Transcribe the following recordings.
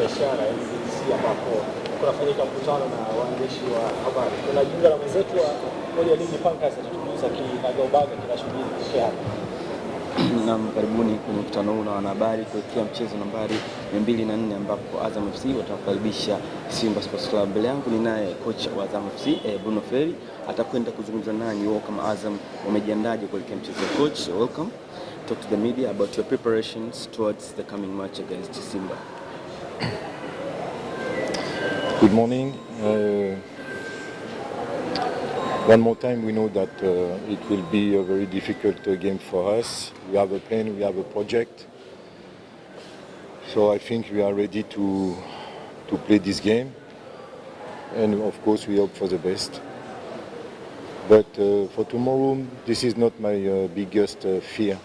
biashara NCC ambapo kunafanyika mkutano na waandishi wa habari. Tunajiunga na mwenzetu wa moja ligi Pankers atatujuza kinagaubaga kinashughuli kutokea hapa. Naam, karibuni kwenye mkutano huu na wanahabari kuelekea mchezo nambari 204 ambapo Azam FC watakaribisha Simba Sports Club. Mbele yangu ni naye kocha wa Azam FC Bruno Ferry, atakwenda kuzungumza nanyi wao kama Azam wamejiandaje kuelekea mchezo. Coach, welcome. Talk to the media about your preparations towards the coming match against Simba. Good morning. One more time, we know that it will be a very difficult game for us. We have a plan, we have a project. So I think we are ready to play this game. And of course, we hope for the best. But for tomorrow, this is not my biggest fear.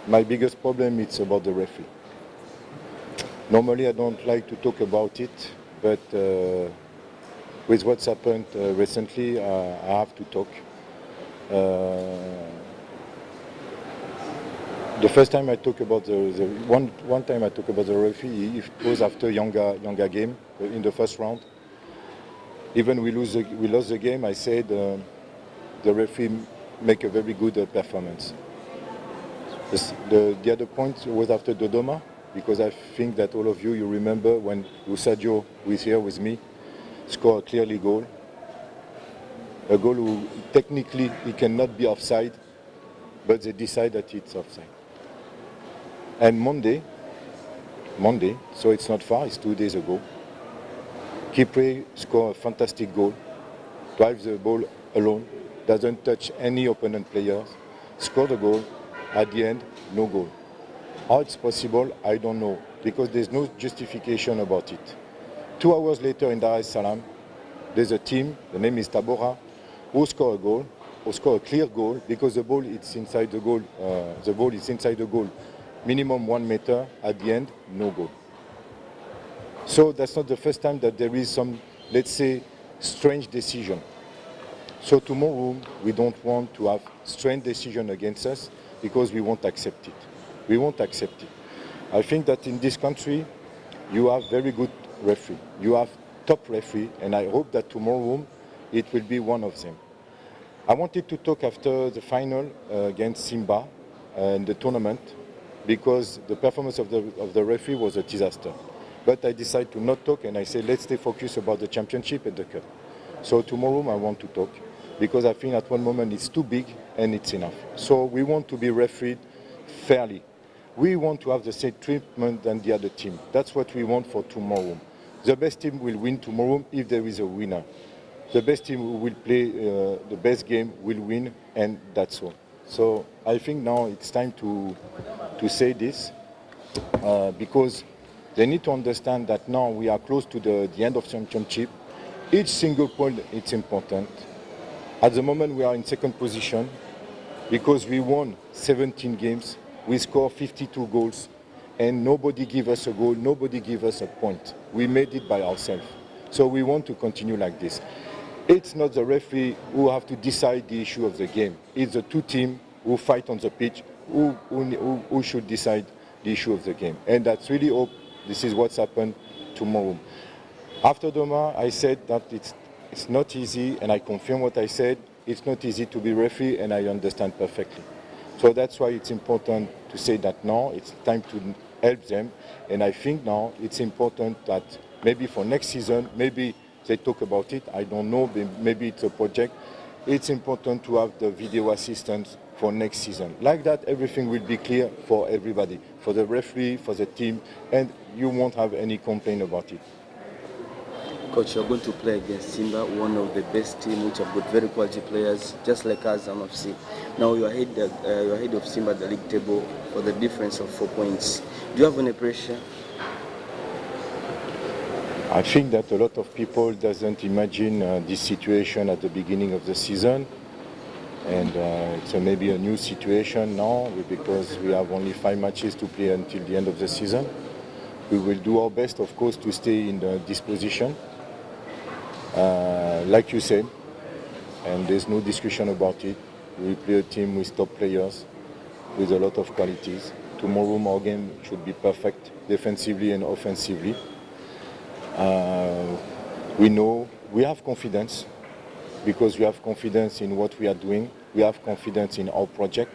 My biggest problem is about the referee. Normally, I don't like to talk about it, but with what's happened recently, I have to talk. The first time I talk about one time I talk about the referee, it was after younger game in the first round. Even we lost the game, I said the referee make a very good performance. The other point was after Dodoma, because I think that all of you remember when Usadio was here with me, score a clearly goal. A goal who technically it cannot be offside, but they decide that it's offside. And Monday, so it's not far, it's 2 days ago, Kipre scored a fantastic goal, drives the ball alone, doesn't touch any opponent players, scored a goal, at the end, no goal. How it's possible, I don't know, because there's no justification about it. 2 hours later in Dar es Salaam, there's a team, the name is Tabora, who score a goal, who score a clear goal, because the ball is inside the goal. The ball is inside the goal, minimum 1 meter. At the end, no goal. So that's not the first time that there is some, let's say, strange decision. So tomorrow we don't want to have strange decision against us because we won't accept it. We won't accept it. I think that in this country you have very good referee. You have top referee, and I hope that tomorrow it will be one of them. I wanted to talk after the final against Simba in the tournament because the performance of the referee was a disaster. But I decided to not talk, and I said let's stay focused about the championship and the cup. So tomorrow I want to talk because I think at one moment it's too big and it's enough. So we want to be refereed fairly. We want to have the same treatment than the other team. That's what we want for tomorrow. The best team will win tomorrow if there is a winner. The best team who will play the best game will win, and that's all. So I think now it's time to say this because they need to understand that now we are close to the end of the championship. Each single point is important. At the moment we are in second position because we won 17 games. We scored 52 goals, and nobody gave us a goal, nobody gave us a point. We made it by ourselves. So we want to continue like this. It's not the referee who have to decide the issue of the game. It's the two teams who fight on the pitch who should decide the issue of the game. And that's really hope this is what's happened tomorrow. After Doma, I said that it's not easy, and I confirm what I said. It's not easy to be referee, and I understand perfectly. So that's why it's important to say that now it's time to help them. And I think now it's important that maybe for next season, maybe they talk about it, I don't know, maybe it's a project. It's important to have the video assistance for next season. Like that, everything will be clear for everybody, for the referee, for the team, and you won't have any complaint about it. Coach, you're going to play against Simba, one of the best teams which have got very quality players, just like Azam FC. Now you're ahead of Simba at the league table for the difference of 4 points. Do you have any pressure? I think that a lot of people doesn't imagine this situation at the beginning of the season. And it's maybe a new situation now because we have only 5 matches to play until the end of the season. We will do our best, of course, to stay in this position. Like you said, and there's no discussion about it. We play a team with top players, with a lot of qualities. Tomorrow our game should be perfect, defensively and offensively. We know we have confidence because we have confidence in what we are doing. We have confidence in our project.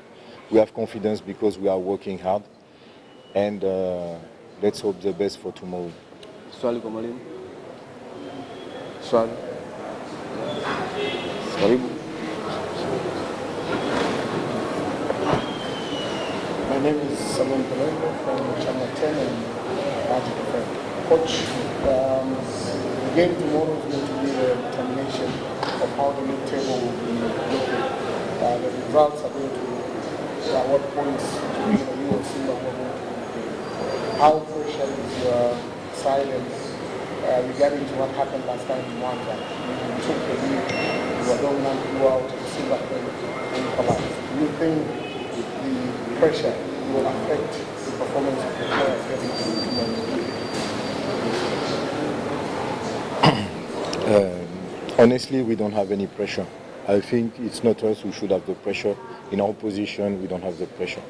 We have confidence because we are working hard. And let's hope the best for tomorrow. Swali kwa mwalimu. Swali. Karibu. My name is Simba from Channel 10 and Magic Effect. Coach, the game tomorrow is going to be a determination of how the league table will be looking. The results are going to, at what points you and Simba are going to be. How crucial is your silence regarding to what happened last time in Rwanda? You took the lead, you were dominant throughout, and Simba collapsed. Do you think the pressure will affect the performance of the players getting to Honestly, we don't have any pressure. I think it's not us who should have the pressure. In our position, we don't have the pressure.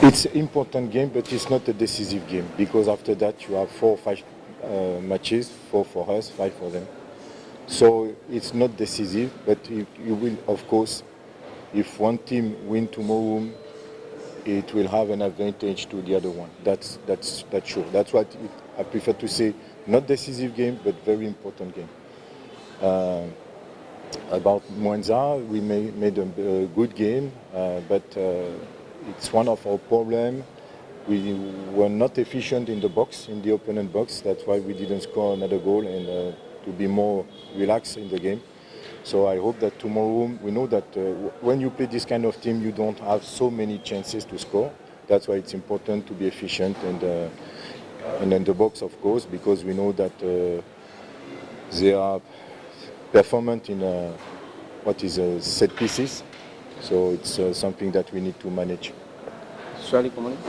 It's an important game, but it's not a decisive game because after that you have 4 or 5 matches, 4 for us, 5 for them. So it's not decisive, but you will, of course, if one team wins tomorrow, it will have an advantage to the other one. That's sure. That's what I prefer to say. Not decisive game, but very important game. About Mwenza, we made a good game, but it's one of our problems. We were not efficient in the box, in the opponent box. That's why we didn't score another goal and to be more relaxed in the game. So I hope that tomorrow, we know that when you play this kind of team, you don't have so many chances to score. That's why it's important to be efficient and in the box, of course, because we know that they are performant in set pieces. So it's something that we need to manage. Swali kwa mwalimu.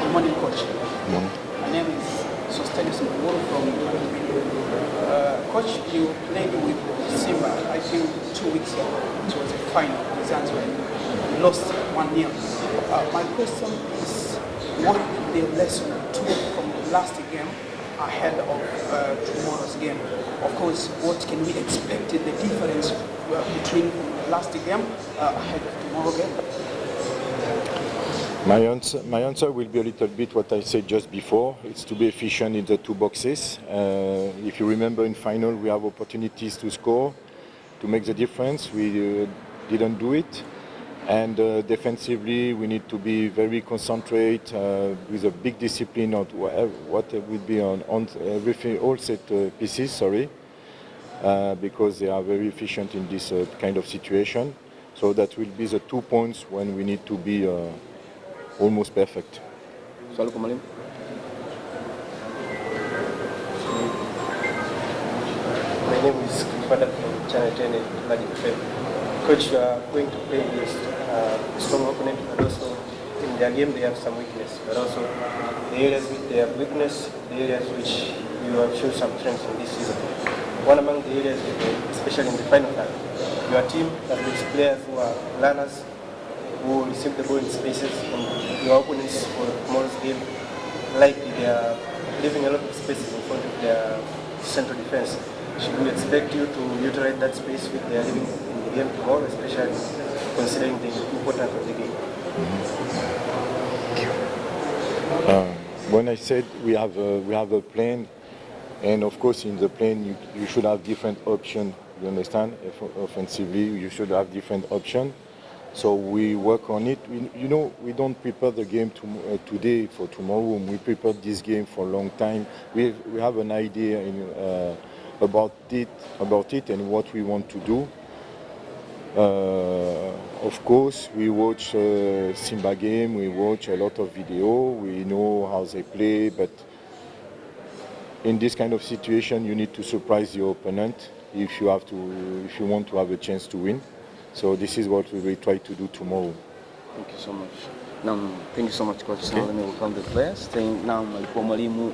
Good morning, Coach. Good morning. My name is Simba from Coach, you played with Simba, I think 2 weeks ago. It was a final in Zanzibar. You lost 1-0. My question is, what the lesson you took from the last game ahead of tomorrow's game? Of course, what can we expect the difference between the last game ahead of tomorrow's game? My answer will be a little bit what I said just before. It's to be efficient in the 2 boxes. If you remember in final, we have opportunities to score, to make the difference. We didn't do it. And defensively, we need to be very concentrate with a big discipline on what will be on everything, all set pieces, because they are very efficient in this kind of situation. So that will be the 2 points when we need to be almost perfect. Swali kwa mwalimu. My name is Father from Channel 10 and Magic Effect. Coach, you are going to play against a strong opponent, and also in their game they have some weakness, but also the areas which they have weakness, the areas which you have shown some strength in this season. One among the areas, especially in the final third, your team has got players who are learners, who receive the ball in spaces, and your opponents for tomorrow's game, likely they are leaving a lot of spaces in front of their central defense. Should we expect you to utilize that space which they are leaving in the game tomorrow, especially considering the importance of the game? When I said we have a plan, and of course in the plan you should have different options. You understand? Offensively, you should have different options. So we work on it. We don't prepare the game today for tomorrow. We prepared this game for a long time. We have an idea about it and what we want to do. Of course, we watch Simba game. We watch a lot of video. We know how they play, but in this kind of situation, you need to surprise your opponent if you want to have a chance to win. So this is what we will try to do tomorrow. Thank you so much. Thank you so much, Coach. Now let me welcome the players. Now alikuwa mwalimu